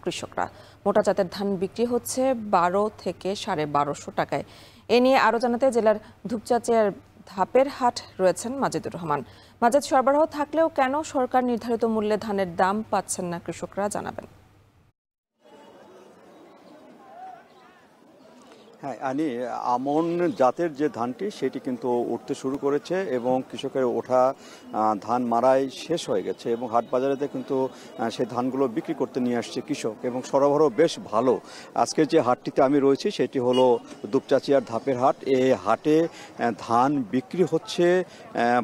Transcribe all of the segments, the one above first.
কৃষকরা। মোটা জাতের ধান বিক্রি হচ্ছে 12 থেকে 1250 টাকায়। এ নিয়ে আরও জানাতে জেলার ধূপচাচিয়ার ধাপের হাট রয়েছেন মাজিদুর রহমান। বাজার সরবরাহ থাকলেও কেন সরকার নির্ধারিত মূল্যে ধানের দাম পাচ্ছেন না কৃষকরা জানাবেন। হ্যাঁ, আমন জাতের যে ধানটি সেটি কিন্তু উঠতে শুরু করেছে এবং কৃষকের ওঠা ধান মারাই শেষ হয়ে গেছে এবং হাট বাজারেতে কিন্তু সেই ধানগুলো বিক্রি করতে নিয়ে আসছে কৃষক এবং সরবরাহ বেশ ভালো। আজকে যে হাটটিতে আমি রয়েছি সেটি হলো দুপচাচিয়ার ধাপের হাট। এই হাটে ধান বিক্রি হচ্ছে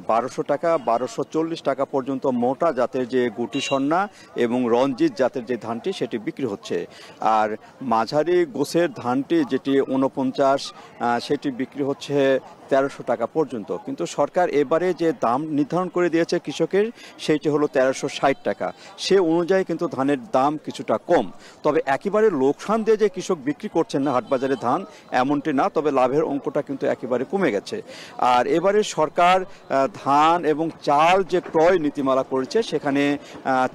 1200 টাকা 1240 টাকা পর্যন্ত মোটা জাতের যে গুটি সন্না এবং রঞ্জিত জাতের যে ধানটি সেটি বিক্রি হচ্ছে। আর মাঝারি গোছের ধানটি যেটি 49 সেটি বিক্রি হচ্ছে 1300 টাকা পর্যন্ত। কিন্তু সরকার এবারে যে দাম নির্ধারণ করে দিয়েছে কৃষকের সেইটি হলো 1360 টাকা। সে অনুযায়ী কিন্তু ধানের দাম কিছুটা কম। তবে একেবারে লোকসান দিয়ে যে কৃষক বিক্রি করছেন না হাটবাজারে ধান এমনটি না, তবে লাভের অঙ্কটা কিন্তু একেবারে কমে গেছে। আর এবারে সরকার ধান এবং চাল যে ক্রয় নীতিমালা করেছে সেখানে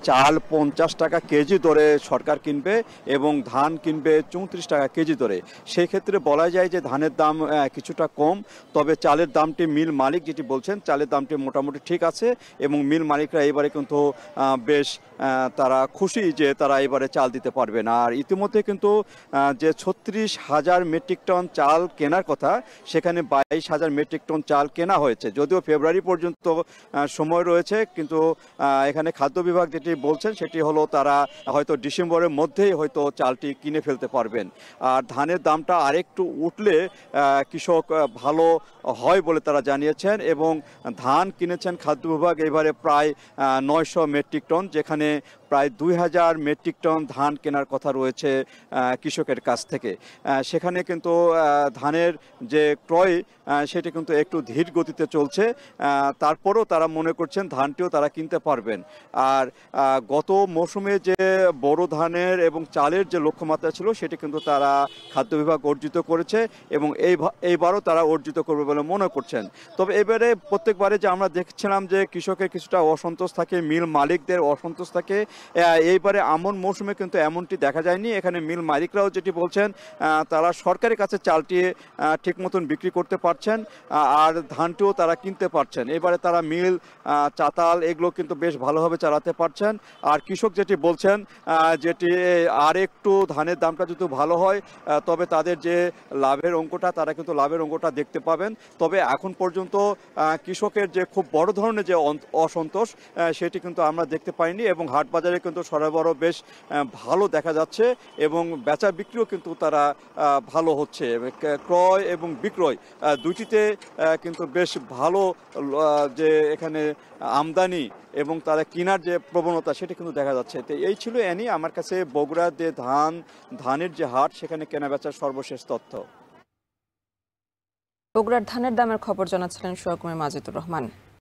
চাল 50 টাকা কেজি দরে সরকার কিনবে এবং ধান কিনবে 34 টাকা কেজি দরে। সেই ক্ষেত্রে বলা যায় যে ধানের দাম কিছুটা কম, তবে চালের দামটি মিল মালিক যেটি বলছেন চালের দামটি মোটামুটি ঠিক আছে এবং মিল মালিকরা এবারে কিন্তু বেশ তারা খুশি যে তারা এবারে চাল দিতে পারবেন। আর ইতিমধ্যে কিন্তু যে 36,000 মেট্রিক টন চাল কেনার কথা সেখানে 22,000 মেট্রিক টন চাল কেনা হয়েছে। যদিও ফেব্রুয়ারি পর্যন্ত সময় রয়েছে, কিন্তু এখানে খাদ্য বিভাগ যেটি বলছেন সেটি হলো তারা হয়তো ডিসেম্বরের মধ্যেই হয়তো চালটি কিনে ফেলতে পারবেন। আর ধানের দামটা আরেকটু উঠলে কৃষক ভালো হয় বলে তারা জানিয়েছেন এবং ধান কিনেছেন খাদ্য বিভাগ এবারে প্রায় 900 মেট্রিক টন, যেখানে প্রায় 2000 মেট্রিক টন ধান কেনার কথা রয়েছে কৃষকের কাছ থেকে। সেখানে কিন্তু ধানের যে ক্রয় সেটি কিন্তু একটু ধীর গতিতে চলছে, তারপরও তারা মনে করছেন ধানটিও তারা কিনতে পারবেন। আর গত মৌসুমে যে বড় ধানের এবং চালের যে লক্ষ্যমাত্রা ছিল সেটি কিন্তু তারা খাদ্য বিভাগ অর্জিত করেছে এবং এইবারও তারা অর্জিত করবে বলে মনে করছেন। তবে এবারে প্রত্যেকবারে যে আমরা দেখছিলাম যে কৃষকের কিছুটা অসন্তোষ থাকে, মিল মালিকদের অসন্তোষ থাকে, এইবারে আমন মৌসুমে কিন্তু এমনটি দেখা যায়নি। এখানে মিল মালিকরাও যেটি বলছেন তারা সরকারের কাছে চালটি ঠিক মতন বিক্রি করতে পারছেন আর ধানটিও তারা কিনতে পারছেন। এবারে তারা মিল চাতাল এগুলো কিন্তু বেশ ভালোভাবে চালাতে পারছেন। আর কৃষক যেটি বলছেন যেটি আর একটু ধানের দামটা যদি ভালো হয় তবে তাদের যে লাভের অঙ্কটা তারা কিন্তু লাভের অঙ্কটা দেখতে পাবেন। তবে এখন পর্যন্ত কৃষকের যে খুব বড় ধরনের যে অসন্তোষ সেটি কিন্তু আমরা দেখতে পাইনি এবং হাট বাজারে কিন্তু সরবরাহ বেশ ভালো দেখা যাচ্ছে এবং বেচা বিক্রিও কিন্তু তারা ভালো হচ্ছে। ক্রয় এবং বিক্রয় দুইটিতে কিন্তু বেশ ভালো যে এখানে আমদানি এবং তারা কেনার যে প্রবণতা সেটি কিন্তু দেখা যাচ্ছে। তো এই ছিল আমার কাছে বগুড়ার যে ধানের যে হাট সেখানে কেনা বেচার সর্বশেষ তথ্য। বগুড়ার ধানের দামের খবর জানাচ্ছিলেন সহকর্মী মাজিদুর রহমান।